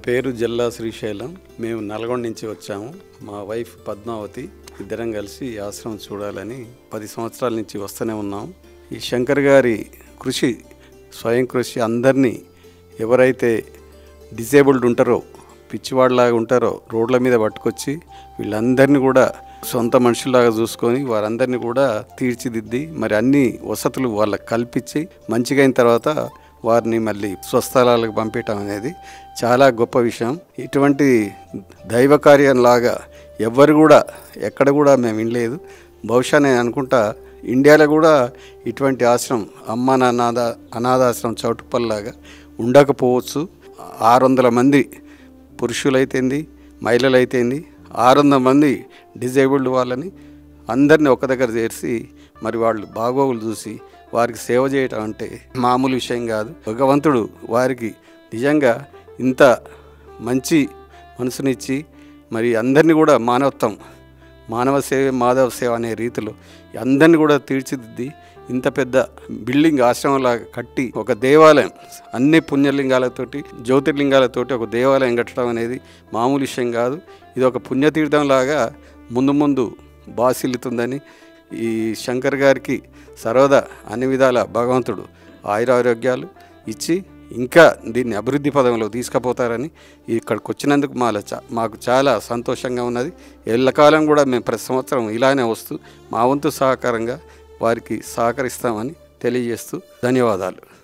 పేరు జిల్లా శ్రీశైలం. మేము నల్గొండ నుంచి వచ్చాము. మా వైఫ్ పద్మావతి, ఇద్దరం కలిసి ఈ ఆశ్రమం చూడాలని 10 సంవత్సరాల నుంచి వస్తూనే ఉన్నాం. ఈ శంకర్ గారి కృషి, స్వయం కృషి అందరినీ, ఎవరైతే డిజేబుల్డ్ ఉంటారో, పిచ్చివాళ్ళలాగా ఉంటారో, రోడ్ల మీద పట్టుకొచ్చి వీళ్ళందరినీ కూడా సొంత మనుషుల్లాగా చూసుకొని వారందరినీ కూడా తీర్చిదిద్ది మరి అన్ని వసతులు వాళ్ళకి కల్పించి మంచిగా అయిన తర్వాత వారిని మళ్ళీ స్వస్థలాలకు పంపించడం అనేది చాలా గొప్ప విషయం. ఇటువంటి దైవ కార్యంలాగా ఎవ్వరు కూడా ఎక్కడ కూడా మేము వినలేదు. బహుశా నేను అనుకుంటా ఇండియాలో కూడా ఇటువంటి ఆశ్రమం, అమ్మ నాన్న అనాథాశ్రమం చౌటుప్పల్లాగా ఉండకపోవచ్చు. 600 మంది పురుషులైతేంది, మహిళలైతేంది, 600 మంది డిజేబుల్డ్ వాళ్ళని అందరినీ ఒక దగ్గర చేర్చి మరి వాళ్ళు బాగోగులు చూసి వారికి సేవ చేయటం అంటే మామూలు విషయం కాదు. భగవంతుడు వారికి నిజంగా ఇంత మంచి మనసునిచ్చి మరి అందరినీ కూడా మానవత్వం, మానవ సేవ మాధవ సేవ అనే రీతిలో అందరినీ కూడా తీర్చిదిద్ది ఇంత పెద్ద బిల్డింగ్ ఆశ్రమంలాగా కట్టి ఒక దేవాలయం, అన్ని పుణ్యలింగాలతోటి జ్యోతిర్లింగాలతోటి ఒక దేవాలయం కట్టడం అనేది మామూలు విషయం కాదు. ఇది ఒక పుణ్యతీర్థంలాగా ముందు ముందు బాసిల్లుతుందని ఈ శంకర్ గారికి సర్వదా అన్ని విధాల భగవంతుడు ఆయురారోగ్యాలు ఇచ్చి ఇంకా దీన్ని అభివృద్ధి పదంలో తీసుకుపోతారని ఇక్కడికి వచ్చినందుకు మాకు చాలా సంతోషంగా ఉన్నది. ఎల్లకాలం కూడా మేము ప్రతి సంవత్సరం ఇలానే వస్తూ మా వంతు సహకారంగా వారికి సహకరిస్తామని తెలియజేస్తూ ధన్యవాదాలు.